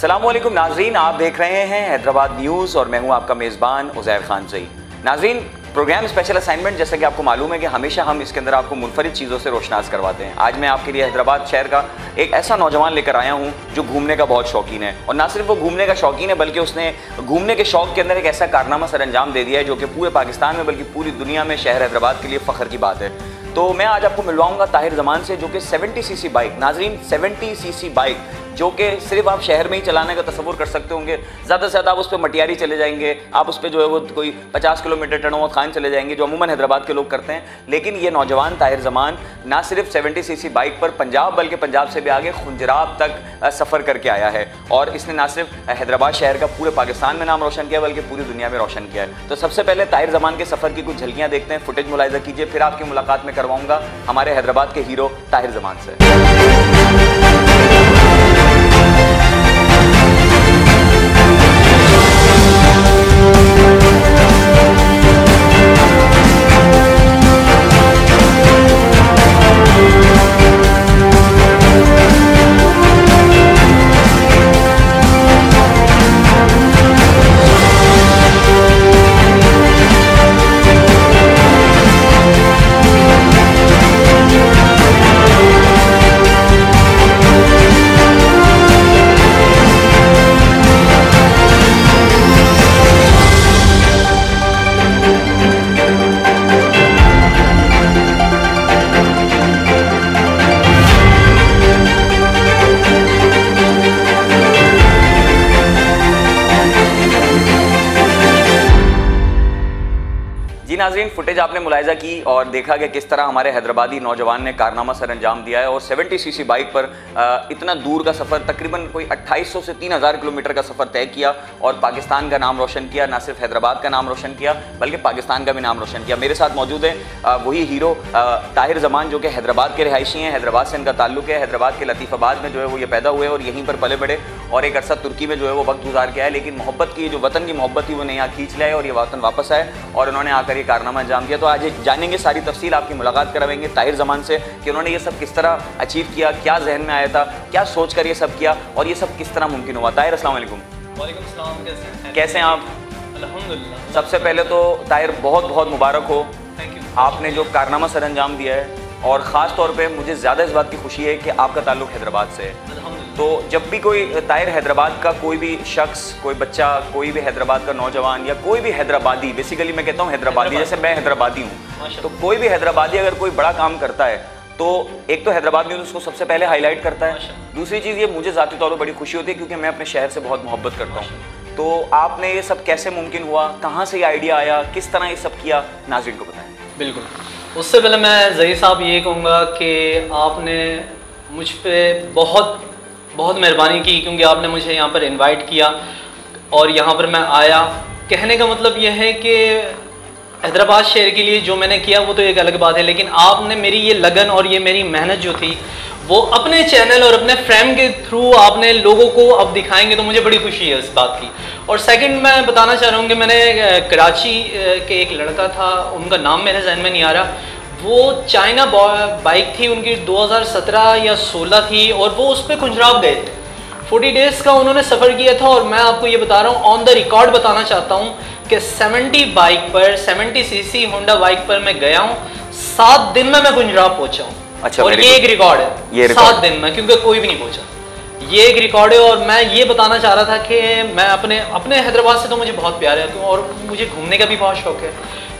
अस्सलामुअलैकुम नाजरीन, आप देख रहे हैं हैदराबाद न्यूज़ और मैं हूं आपका मेज़बान उज़ैर खान ज़ई। नाजरीन, प्रोग्राम स्पेशल असाइनमेंट, जैसा कि आपको मालूम है कि हमेशा हम इसके अंदर आपको मुनफरिद चीज़ों से रोशनास करवाते हैं। आज मैं आपके लिए हैदराबाद शहर का एक ऐसा नौजवान लेकर आया हूं जो घूमने का बहुत शौकीन है, और ना सिर्फ वो घूमने का शौकीन है बल्कि उसने घूमने के शौक के अंदर एक ऐसा कारनामा सर अंजाम दे दिया है जो कि पूरे पाकिस्तान में बल्कि पूरी दुनिया में शहर हैदराबाद के लिए फ़ख्र की बात है। तो मैं आज आपको मिलवाऊंगा ताहिर ज़मान से, जो कि 70 सीसी बाइक, नाजरीन 70 सीसी बाइक, जो कि सिर्फ आप शहर में ही चलाने का तस्वुर कर सकते होंगे। ज़्यादा से ज़्यादा आप उस पर मटियारी चले जाएंगे, आप उस पर जो है वो कोई 50 किलोमीटर टनोवत खान चले जाएंगे, जो अमूमन हैदराबाद के लोग करते हैं। लेकिन ये नौजवान ताहिर ज़मान ना सिर्फ 70 सीसी बाइक पर पंजाब बल्कि पंजाब से भी आगे खुंजराब तक सफ़र करके आया है, और इसने ना सिर्फ हैदराबाद शहर का पूरे पाकिस्तान में नाम रोशन किया बल्कि पूरी दुनिया में रोशन किया है। तो सबसे पहले ताहिर ज़मान के सफ़र की कुछ झलकियाँ देखते हैं, फुटेज मुलाहिजा कीजिए, फिर आपकी मुलाकात में करवाऊँगा हमारे हैदराबाद के हीरो ताहिर ज़मान से। नाज़रीन, फुटेज आपने मुलाहिजा की और देखा कि किस तरह हमारे हैदराबादी नौजवान ने कारनामा सर अंजाम दिया है और 70 सीसी बाइक पर इतना दूर का सफ़र, तकरीबन कोई 2800 से 3000 किलोमीटर का सफ़र तय किया और पाकिस्तान का नाम रोशन किया। ना सिर्फ हैदराबाद का नाम रोशन किया बल्कि पाकिस्तान का भी नाम रोशन किया। मेरे साथ मौजूद है वही हीरो ताहिर ज़मान, जो कि हैदराबाद के रिहायशी हैं, हैदराबाद से इनका ताल्लुक है। हैदराबाद के लतीफ़ाबाद में जो है वो ये पैदा हुए और यहीं पर पले बड़े, और एक अरसा तुर्की में जो है वो वक्त गुजार के आए, लेकिन मोहब्बत की, जो वतन की मोहब्बत थी, वो नहीं यहाँ खींच लाए और ये वतन वापस आए और उन्होंने आकर ये कारनामा अंजाम दिया। तो आज जानेंगे सारी तफसील, आपकी मुलाकात करवाएंगे ताहिर ज़मान से कि उन्होंने ये सब किस तरह अचीव किया, क्या जहन में आया था, क्या सोच कर ये सब किया और ये सब किस तरह मुमकिन हुआ। ताहिर, अस्सलाम वालेकुम। वालेकुम सलाम, कैसे हैं आप? अल्हम्दुलिल्लाह। सबसे पहले तो ताहिर बहुत बहुत मुबारक हो, थैंक यू। आपने जो कारनामा सर अंजाम दिया है, और ख़ास तौर पे मुझे ज़्यादा इस बात की खुशी है कि आपका ताल्लुक हैदराबाद से है। तो जब भी कोई ताहिर हैदराबाद का कोई भी शख्स, कोई बच्चा, कोई भी हैदराबाद का नौजवान या कोई भी हैदराबादी, बेसिकली मैं कहता हूँ हैदराबादी, जैसे मैं हैदराबादी हूँ, तो कोई भी हैदराबादी अगर कोई बड़ा काम करता है तो एक तो हैदराबाद न्यूज़ उसको सबसे पहले हाईलाइट करता है। दूसरी चीज़ ये, मुझे ज़ाती तौर पर बड़ी खुशी होती है क्योंकि मैं अपने शहर से बहुत मोहब्बत करता हूँ। तो आपने ये सब कैसे मुमकिन हुआ, कहाँ से ये आइडिया आया, किस तरह ये सब किया, नाज़रीन को बताएं। बिल्कुल, उससे पहले मैं ज़ई साहब ये कहूँगा कि आपने मुझ पर बहुत बहुत मेहरबानी की, क्योंकि आपने मुझे यहाँ पर इनवाइट किया और यहाँ पर मैं आया। कहने का मतलब यह है कि हैदराबाद शहर के लिए जो मैंने किया वो तो एक अलग बात है, लेकिन आपने मेरी ये लगन और ये मेरी मेहनत जो थी वो अपने चैनल और अपने फ्रेंड के थ्रू आपने लोगों को अब दिखाएंगे, तो मुझे बड़ी खुशी है इस बात की। और सेकंड, मैं बताना चाह रहा हूँ कि मैंने कराची के एक लड़का था, उनका नाम मेरे जहन में नहीं आ रहा, वो चाइना बाइक थी उनकी, 2017 या 16 थी, और वो उस पर खुंजराब गए थे। 40 डेज़ का उन्होंने सफ़र किया था, और मैं आपको ये बता रहा हूँ, ऑन द रिकॉर्ड बताना चाहता हूँ कि 70 बाइक पर, 70 सीसी होंडा बाइक पर मैं गया हूँ, 7 दिन में मैं खुंजराब पहुँचा हूँ। अच्छा, और ये एक रिकॉर्ड है, ये 7 दिन में, क्योंकि कोई भी नहीं पहुँचा। ये एक रिकॉर्ड है, और मैं ये बताना चाह रहा था कि मैं अपने हैदराबाद से तो मुझे बहुत प्यार है और मुझे घूमने का भी बहुत शौक है।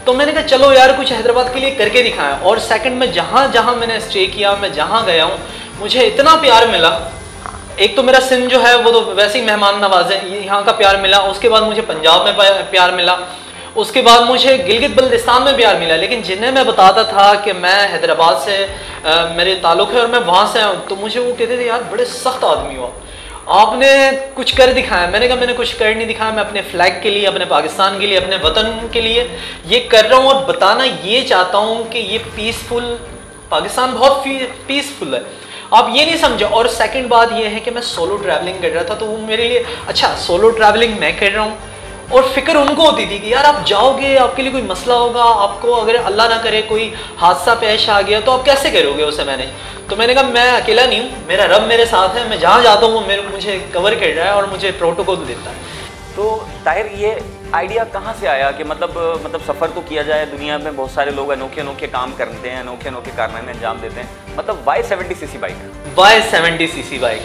तो मैंने कहा चलो यार कुछ हैदराबाद के लिए करके दिखाएं। और सेकंड में जहाँ जहाँ मैंने स्टे किया, मैं जहाँ गया हूँ, मुझे इतना प्यार मिला। एक तो मेरा सिंध जो है वो तो वैसे ही मेहमान नवाज है, यहाँ का प्यार मिला। उसके बाद मुझे पंजाब में प्यार मिला, उसके बाद मुझे गिलगित बल्तिस्तान में प्यार मिला। लेकिन जिन्हें मैं बताता था कि मैं हैदराबाद से मेरे ताल्लुक़ है और मैं वहाँ से आऊँ, तो मुझे वो कहते थे यार बड़े सख्त आदमी हो, आपने कुछ कर दिखाया। मैंने कहा मैंने कुछ कर नहीं दिखाया, मैं अपने फ्लैग के लिए, अपने पाकिस्तान के लिए, अपने वतन के लिए ये कर रहा हूँ और बताना ये चाहता हूँ कि ये पीसफुल पाकिस्तान बहुत पीसफुल है, आप ये नहीं समझो। और सेकंड बात ये है कि मैं सोलो ट्रैवलिंग कर रहा था, तो वो मेरे लिए अच्छा, सोलो ट्रैवलिंग मैं कर रहा हूँ, और फिक्र उनको होती थी कि यार आप जाओगे, आपके लिए कोई मसला होगा, आपको अगर अल्लाह ना करे कोई हादसा पेश आ गया तो आप कैसे करोगे उसे मैनेज। तो मैंने कहा मैं अकेला नहीं हूँ, मेरा रब मेरे साथ है, मैं जहाँ जाता हूँ वो मुझे कवर कर रहा है और मुझे प्रोटोकॉल देता है। तो ताहिर, ये आइडिया कहाँ से आया कि मतलब सफ़र तो किया जाए, दुनिया में बहुत सारे लोग अनोखे अनोखे काम करते हैं, अनोखे अनोखे कारनामे अंजाम देते हैं, मतलब Y 70cc bike? Y 70cc bike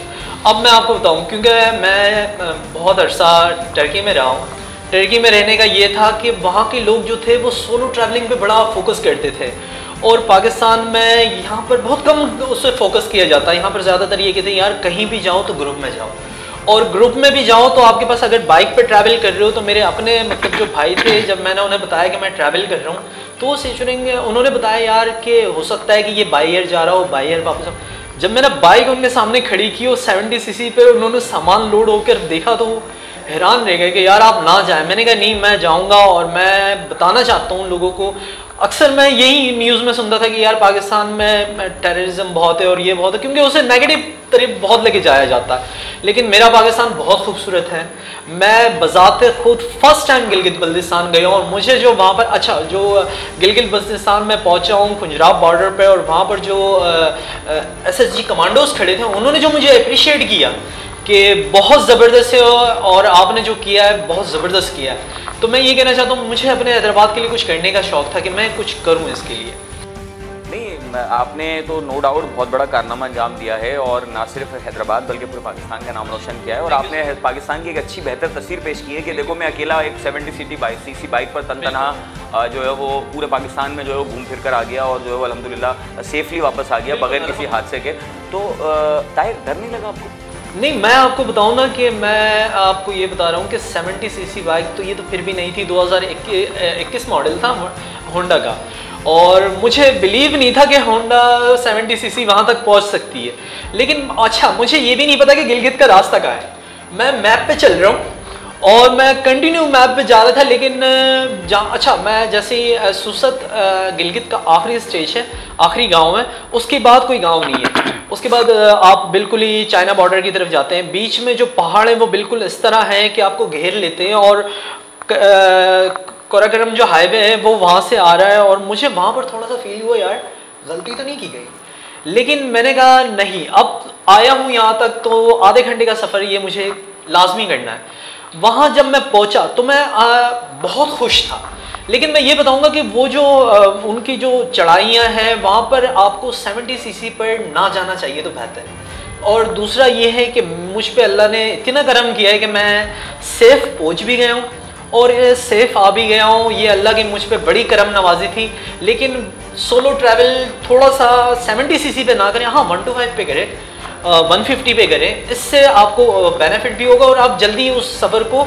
अब मैं आपको बताऊं, क्योंकि मैं बहुत अरसा टर्की में रहा हूँ। टर्की में रहने का ये था कि वहाँ के लोग जो थे वो सोलो ट्रैवलिंग पे बड़ा फोकस करते थे, और पाकिस्तान में यहाँ पर बहुत कम उस पर फोकस किया जाता है। यहाँ पर ज़्यादातर ये कहते हैं यार कहीं भी जाओ तो ग्रुप में जाओ, और ग्रुप में भी जाओ तो आपके पास अगर बाइक पे ट्रैवल कर रहे हो तो मेरे अपने मतलब जो भाई थे, जब मैंने उन्हें बताया कि मैं ट्रैवल कर रहा हूँ तो वो सोचेंगे, उन्होंने बताया यार कि हो सकता है कि ये बाई एयर जा रहा हो, बाई एयर वापस। जब मैंने बाइक उनके सामने खड़ी की और 70cc पे उन्होंने सामान लोड होकर देखा तो वो हैरान रह गए कि यार आप ना जाएं। मैंने कहा नहीं, मैं जाऊंगा और मैं बताना चाहता हूँ लोगों को। अक्सर मैं यही न्यूज़ में सुनता था कि यार पाकिस्तान में टेररिज्म बहुत है और ये बहुत है, क्योंकि उसे नेगेटिव तरफ बहुत लेके जाया जाता है। लेकिन मेरा पाकिस्तान बहुत खूबसूरत है। मैं बज़ाते खुद फर्स्ट टाइम गिलगित बल्तिस्तान गया हूँ, और मुझे जो वहाँ पर जो गिलगित बल्तिस्तान में पहुँचा हूँ खुंजराब बॉर्डर पे, और वहाँ पर जो SSG कमांडोज खड़े थे, उन्होंने जो मुझे अप्रिशिएट किया कि बहुत ज़बरदस्त है और आपने जो किया है बहुत ज़बरदस्त किया है। तो मैं ये कहना चाहता हूँ, मुझे अपने हैदराबाद के लिए कुछ करने का शौक़ था कि मैं कुछ करूँ इसके लिए। नहीं, आपने तो नो डाउट बहुत बड़ा कारनामा अंजाम दिया है, और ना सिर्फ हैदराबाद बल्कि पूरे पाकिस्तान का नाम रोशन किया है। और आपने पाकिस्तान की एक अच्छी बेहतर तस्वीर पेश की है कि देखो मैं अकेला एक 70cc बाइक पर तनतनहा जो है वो पूरे पाकिस्तान में जो है वो घूम फिर कर आ गया, और जो है वो अल्हम्दुलिल्लाह सेफली वापस आ गया बगैर किसी हादसे के। तो ताहिर, डर नहीं लगा आपको? नहीं, मैं आपको बताऊं ना कि मैं आपको ये बता रहा हूँ कि 70cc बाइक तो ये तो फिर भी नहीं थी, 2021 मॉडल था होंडा का, और मुझे बिलीव नहीं था कि होंडा 70cc वहाँ तक पहुँच सकती है। लेकिन अच्छा, मुझे ये भी नहीं पता कि गिलगित का रास्ता कहाँ है। मैं मैप पे चल रहा हूँ और मैं कंटिन्यू मैप पे जा रहा था, लेकिन अच्छा, मैं जैसे ही सुसत गिलगित का आखिरी स्टेज है, आखिरी गांव है, उसके बाद कोई गांव नहीं है। उसके बाद आप बिल्कुल ही चाइना बॉर्डर की तरफ जाते हैं। बीच में जो पहाड़ है वो बिल्कुल इस तरह हैं कि आपको घेर लेते हैं, और कोराकरम जो हाईवे है वो वहाँ से आ रहा है, और मुझे वहाँ पर थोड़ा सा फील हुआ यार गलती तो नहीं की गई। लेकिन मैंने कहा नहीं, अब आया हूँ यहाँ तक तो आधे घंटे का सफ़र ये मुझे लाजमी करना है। वहाँ जब मैं पहुँचा तो मैं बहुत खुश था। लेकिन मैं ये बताऊंगा कि वो जो उनकी जो चढ़ाइयाँ हैं वहाँ पर आपको 70cc पर ना जाना चाहिए तो बेहतर है। और दूसरा ये है कि मुझ पे अल्लाह ने इतना करम किया है कि मैं सेफ़ पहुँच भी गया हूँ और सेफ़ आ भी गया हूँ। ये अल्लाह की मुझ पे बड़ी करम नवाजी थी। लेकिन सोलो ट्रैवल थोड़ा सा 70cc पे ना करें, हाँ 125 पे करें, 150 पे करें, इससे आपको बेनिफिट भी होगा और आप जल्दी उस सफ़र को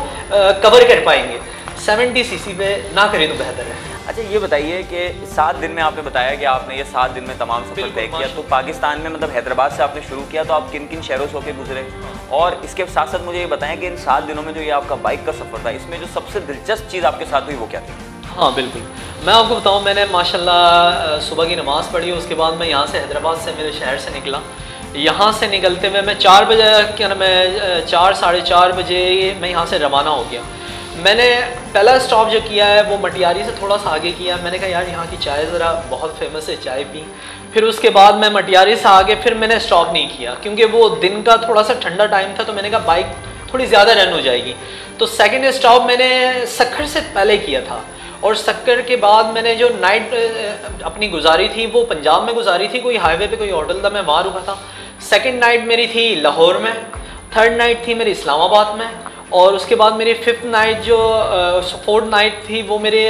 कवर कर पाएंगे। 70cc पे ना करें तो बेहतर है। अच्छा, ये बताइए कि 7 दिन में आपने बताया कि आपने ये 7 दिन में तमाम सफ़र तय किया, तो पाकिस्तान में मतलब हैदराबाद से आपने शुरू किया, तो आप किन किन शहरों से होकर गुजरे? और इसके साथ साथ मुझे ये बताएं कि इन 7 दिनों में जो ये आपका बाइक का सफ़र था, इसमें जो सबसे दिलचस्प चीज़ आपके साथ हुई वो क्या थी? हाँ बिल्कुल, मैं आपको बताऊँ, मैंने माशाल्लाह सुबह की नमाज़ पढ़ी, उसके बाद मैं यहाँ से हैदराबाद से मेरे शहर से निकला। यहाँ से निकलते हुए मैं 4 बजे, क्या नाम है, 4 साढ़े 4 बजे मैं यहाँ से रवाना हो गया। मैंने पहला स्टॉप जो किया है वो मटियारी से थोड़ा सा आगे किया। मैंने कहा यार यहाँ की चाय ज़रा बहुत फेमस है, चाय पी। फिर उसके बाद मैं मटियारी से आगे फिर मैंने स्टॉप नहीं किया, क्योंकि वो दिन का थोड़ा सा ठंडा टाइम था, तो मैंने कहा बाइक थोड़ी ज़्यादा रन हो जाएगी। तो सेकंड स्टॉप मैंने सक्खर से पहले किया था, और सक्कर के बाद मैंने जो नाइट अपनी गुजारी थी वो पंजाब में गुजारी थी। कोई हाईवे पे कोई होटल था, मैं वहाँ रुका था। सेकंड नाइट मेरी थी लाहौर में, थर्ड नाइट थी मेरी इस्लामाबाद में, और उसके बाद मेरी फिफ्थ नाइट जो फोर्थ नाइट थी वो मेरे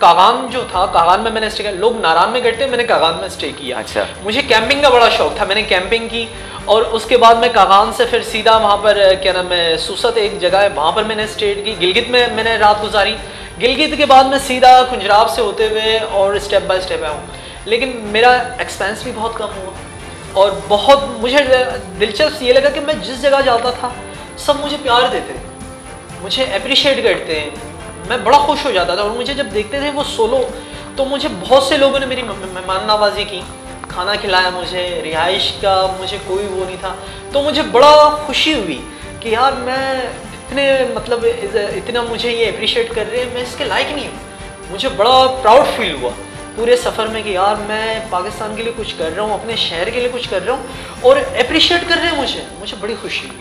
कागान जो था, कागान में मैंने स्टे किया। लोग नारायण में करते हैं, मैंने कागान में स्टे किया। अच्छा। मुझे कैंपिंग का बड़ा शौक था, मैंने कैंपिंग की, और उसके बाद मैं कागान से फिर सीधा वहाँ पर क्या नाम है, सुसत एक जगह है, वहाँ पर मैंने स्टे की। गिलगित में मैंने रात गुजारी। गिलगित के बाद मैं सीधा खुंजराब से होते हुए और स्टेप बाय स्टेप आया हूँ। लेकिन मेरा एक्सपेंस भी बहुत कम हुआ, और बहुत मुझे दिलचस्प ये लगा कि मैं जिस जगह जाता था सब मुझे प्यार देते, मुझे अप्रिशिएट करते हैं, मैं बड़ा खुश हो जाता था। और मुझे जब देखते थे वो सोलो, तो मुझे बहुत से लोगों ने मेरी मेहमान नवाजी की, खाना खिलाया, मुझे रिहाइश का मुझे कोई वो नहीं था। तो मुझे बड़ा खुशी हुई कि यार मैं इतने मतलब इतना मुझे ये अप्रिशिएट कर रहे हैं, मैं इसके लायक नहीं हूँ। मुझे बड़ा प्राउड फील हुआ पूरे सफ़र में कि यार मैं पाकिस्तान के लिए कुछ कर रहा हूँ, अपने शहर के लिए कुछ कर रहा हूँ और अप्रिशिएट कर रहे हैं मुझे बड़ी खुशी हुई।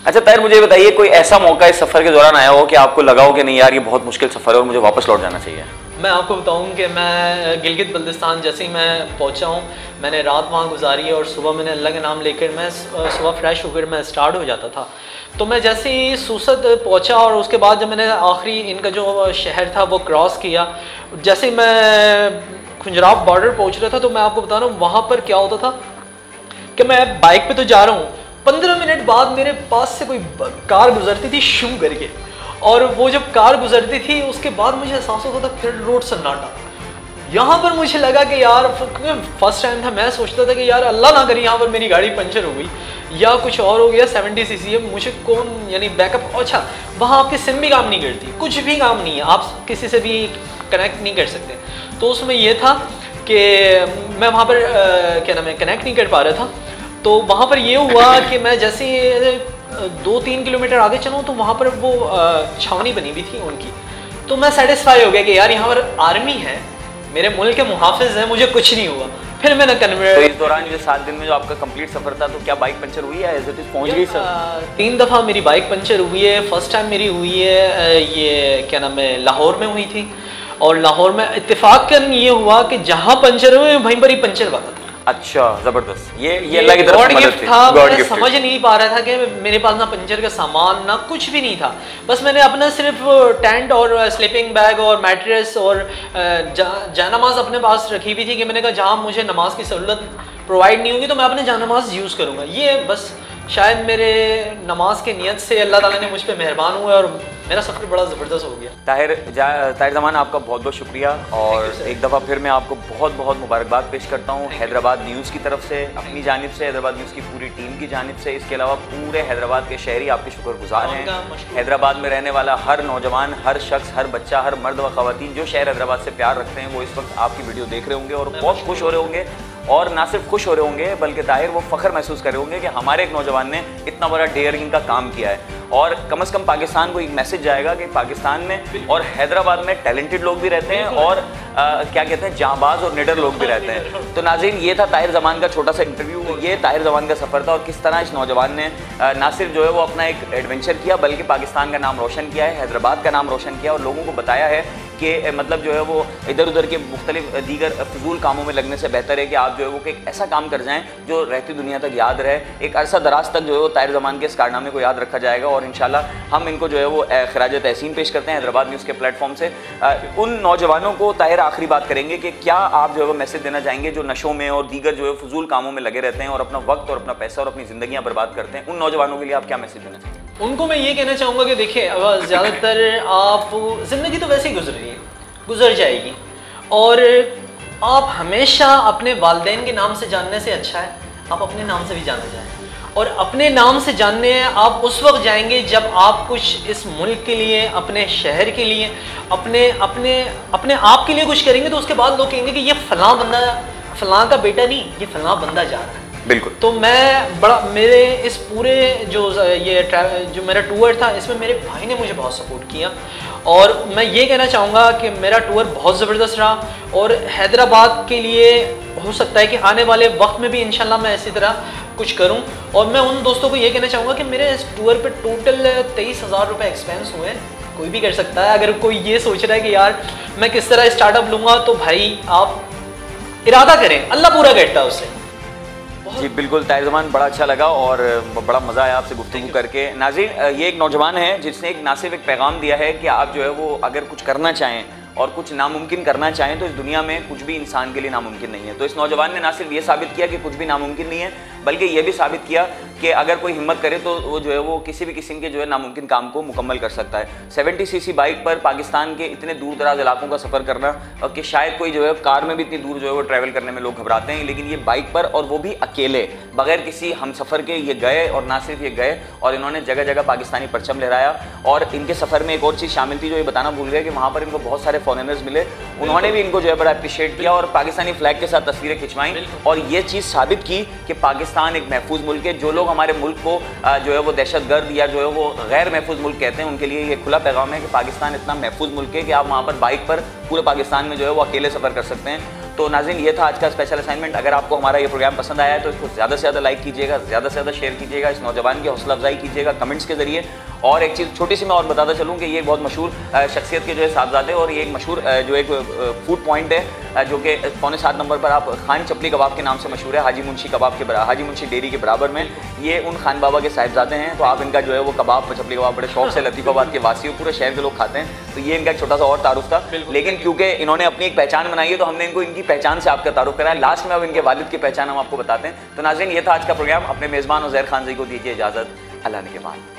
अच्छा ताहिर, मुझे बताइए कोई ऐसा मौका इस सफ़र के दौरान आया हो कि आपको लगा हो कि नहीं यार ये बहुत मुश्किल सफ़र है और मुझे वापस लौट जाना चाहिए? मैं आपको बताऊं कि मैं गिलगित बल्तिस्तान जैसे ही मैं पहुंचा हूं, मैंने रात वहां गुजारी है और सुबह मैंने अल्लाह के नाम लेकर मैं सुबह फ्रेश होकर मैं स्टार्ट हो जाता था। तो मैं जैसे ही सूसत पहुंचा और उसके बाद जब मैंने आखिरी इनका जो शहर था वो क्रॉस किया, जैसे ही मैं खुंजराब बॉर्डर पहुँच रहा था तो मैं आपको बता रहा हूँ वहाँ पर क्या होता था कि मैं बाइक पर तो जा रहा हूँ, 15 मिनट बाद मेरे पास से कोई कार गुजरती थी शू करके, और वो जब कार गुजरती थी उसके बाद मुझे एहसास होता था फिर रोड सन्नाटा। यहाँ पर मुझे लगा कि यार फर्स्ट टाइम था, मैं सोचता था कि यार अल्लाह ना करे यहाँ पर मेरी गाड़ी पंचर हो गई या कुछ और हो गया, 70 सीसी है, मुझे कौन यानी बैकअप। अच्छा वहाँ आपकी सिम भी काम नहीं करती, कुछ भी काम नहीं है, आप किसी से भी कनेक्ट नहीं कर सकते। तो उसमें यह था कि मैं वहाँ पर क्या नाम है कनेक्ट नहीं कर पा रहा था। तो वहाँ पर ये हुआ कि मैं जैसे 2-3 किलोमीटर आगे चलूँ तो वहाँ पर वो छावनी बनी हुई थी उनकी, तो मैं सेटिस्फाई हो गया कि यार यहाँ पर आर्मी है, मेरे मुल्क के मुहाफिज हैं, मुझे कुछ नहीं हुआ। फिर मैंने कन्वर्ट। तो इस दौरान जो 7 दिन में जो आपका कंप्लीट सफर था तो क्या बाइक पंचर हुई है? एज इट इज पहुंच गई सर? 3 दफ़ा मेरी बाइक पंचर हुई है। फर्स्ट टाइम मेरी हुई है ये क्या नाम है लाहौर में हुई थी, और लाहौर में इत्तेफाकन ये हुआ कि जहाँ पंचर हुए वहीं पर ही पंचर हुआ था। अच्छा जबरदस्त, ये अल्लाह की तरफ से मदद थी। मैं समझ नहीं पा रहा था कि मेरे पास ना पंचर का सामान ना कुछ भी नहीं था, बस मैंने अपना सिर्फ टेंट और स्लीपिंग बैग और मैट्रेस और जानमाज अपने पास रखी हुई थी कि मैंने कहा जहाँ मुझे नमाज की सहूलत प्रोवाइड नहीं होगी तो मैं अपने जानमाज यूज़ करूँगा। ये बस शायद मेरे नमाज के नियत से अल्लाह ताला ने मुझ पर मेहरबान हुआ और मेरा सफ़र बड़ा ज़बरदस्त हो गया। ताहिर ज़मान आपका बहुत बहुत शुक्रिया, और एक दफ़ा फिर मैं आपको बहुत बहुत मुबारकबाद पेश करता हूँ हैदराबाद न्यूज़ की तरफ से, अपनी जानिब से, हैदराबाद न्यूज़ की पूरी टीम की जानिब से। इसके अलावा पूरे हैदराबाद के शहरी आपके शुक्रगुजार हैं। हैदराबाद में रहने वाला हर नौजवान, हर शख्स, हर बच्चा, हर मर्द व ख़वातीन जो शहर हैदराबाद से प्यार रखते हैं वो इस वक्त आपकी वीडियो देख रहे होंगे और बहुत खुश हो रहे होंगे, और ना सिर्फ खुश हो रहे होंगे बल्कि ताहिर वो फ़ख्र महसूस कर रहे होंगे कि हमारे एक नौजवान ने इतना बड़ा डेयरिंग का काम किया है। और कम से कम पाकिस्तान को एक मैसेज जाएगा कि पाकिस्तान में और हैदराबाद में टैलेंटेड लोग भी रहते हैं और क्या कहते हैं जांबाज और निडर लोग भी रहते हैं। तो नाज़रीन, ये था ताहिर ज़मान का छोटा सा इंटरव्यू, ये ताहिर ज़मान का सफ़र था और किस तरह इस नौजवान ने ना सिर्फ जो है वो अपना एक एडवेंचर किया बल्कि पाकिस्तान का नाम रोशन किया है, हैदराबाद का नाम रोशन किया और लोगों को बताया है कि मतलब जो है वो इधर उधर के मुख्तलिफ दीगर फजूल कामों में लगने से बेहतर है कि आप जो है वो एक ऐसा काम कर जाएं जो रहती दुनिया तक याद रहे। एक अरसा दराज तक जो है वो ताहिर ज़मान के इस कारनामे को याद रखा जाएगा और इंशाल्लाह हम इनको जो है वो खिराज तहसीन पेश करते हैं हैदराबाद न्यूज़ के प्लेटफॉर्म से। उन नौजवानों को ताहिर आखिरी बात करेंगे कि क्या आप जो है वो मैसेज देना चाहेंगे जो नशों में और दीगर जो है फजूल कामों में लगे रहते हैं और अपना वक्त और अपना पैसा और अपनी ज़िंदगियाँ बर्बाद करते हैं, उन नौजवानों के लिए आप क्या मैसेज देना चाहेंगे? उनको मैं ये कहना चाहूँगा कि देखिए अब ज़्यादातर आप ज़िंदगी तो वैसे ही गुजर जाएगी और आप हमेशा अपने वालिदैन के नाम से जानने से अच्छा है आप अपने नाम से भी जाने जाएं, और अपने नाम से जानने आप उस वक्त जाएंगे जब आप कुछ इस मुल्क के लिए, अपने शहर के लिए, अपने आप के लिए कुछ करेंगे। तो उसके बाद लोग कहेंगे कि ये फलां बंदा, फलां का बेटा नहीं, ये फलां बंदा जा रहा है। बिल्कुल। तो मैं बड़ा मेरे इस पूरे जो मेरा टूर था इसमें मेरे भाई ने मुझे बहुत सपोर्ट किया और मैं ये कहना चाहूँगा कि मेरा टूर बहुत ज़बरदस्त रहा और हैदराबाद के लिए हो सकता है कि आने वाले वक्त में भी इंशाल्लाह मैं इसी तरह कुछ करूं। और मैं उन दोस्तों को ये कहना चाहूँगा कि मेरे इस टूर पे टोटल 23,000 रुपये एक्सपेंस हुए। कोई भी कर सकता है। अगर कोई ये सोच रहा है कि यार मैं किस तरह स्टार्टअप लूँगा तो भाई आप इरादा करें, अल्लाह पूरा करता है उससे। जी बिल्कुल ताहिर ज़मान, बड़ा अच्छा लगा और बड़ा मज़ा आया आपसे गुफ्तगू करके। नाज़रीन, ये एक नौजवान है जिसने एक ना सिर्फ एक पैगाम दिया है कि आप जो है वो अगर कुछ करना चाहें और कुछ नामुमकिन करना चाहें तो इस दुनिया में कुछ भी इंसान के लिए नामुमकिन नहीं है। तो इस नौजवान ने ना सिर्फ ये साबित किया कि कुछ भी नामुमकिन नहीं है बल्कि ये भी साबित किया कि अगर कोई हिम्मत करे तो वो जो है वो किसी भी किस्म के जो है नामुमकिन काम को मुकम्मल कर सकता है। 70 सीसी बाइक पर पाकिस्तान के इतने दूर दराज इलाकों का सफ़र करना और कि शायद कोई जो है कार में भी इतनी दूर जो है वो ट्रैवल करने में लोग घबराते हैं, लेकिन ये बाइक पर और वो भी अकेले बगैर किसी हम सफ़र के ये गए। और ना सिर्फ ये गए और इन्होंने जगह जगह पाकिस्तानी परचम लहराया। और इनके सफ़र में एक और चीज़ शामिल थी जो ये बताना भूल गए कि वहाँ पर इनको बहुत सारे फॉरेनर्स मिले, उन्होंने भी इनको जो है बड़ा अप्रिशिएट किया और पाकिस्तानी फ्लैग के साथ तस्वीरें खिंचवाई और ये चीज़ साबित की कि पाकिस्तान एक महफूज मुल्क है। जो लोग हमारे मुल्क को जो है वो दहशतगर्द या जो है वो गैर महफूज मुल्क कहते हैं, उनके लिए ये खुला पैगाम है कि पाकिस्तान इतना महफूज मुल्क है कि आप वहाँ पर बाइक पर पूरे पाकिस्तान में जो है वो अकेले सफ़र कर सकते हैं। तो नाज़रीन, ये था आज का स्पेशल असाइनमेंट। अगर आपको हमारा ये प्रोग्राम पसंद आया है तो इसको ज़्यादा से ज़्यादा लाइक कीजिएगा, ज़्यादा से ज़्यादा शेयर कीजिएगा, इस नौजवान की हौसला अफजाई कीजिएगा कमेंट्स के ज़रिए। और एक चीज़ छोटी सी मैं और बताता चलूँ कि ये एक बहुत मशहूर शख्सियत के जो है साहबजादे, और ये एक मशहूर जो एक फूड पॉइंट है जो कि पौने 7 नंबर पर आप खान चपली कबाब के नाम से मशहूर है, हाजी मुंशी कबाब के हाजी मुंशी डेयरी के बराबर में। ये उन खान बाबा के साहिबजादे हैं। तो आप इनका जो है वो कबाब चपली कबाब बड़े शौक से लतीफ़ाबाद के वासी पूरे शहर के लोग खाते हैं। तो ये इनका एक छोटा सा और तारुफ था, लेकिन क्योंकि इन्होंने अपनी एक पहचान बनाई है तो हमने इनको इनकी पहचान से आपका तारुफ कराया। लास्ट में अब इनके वालिद की पहचान हम आपको बताते हैं। तो नाज़रीन, ये था आज का प्रोग्राम। अपने मेज़बान उज़ैर खान जी को दीजिए इजाज़त। अल्लाह ने के बाद।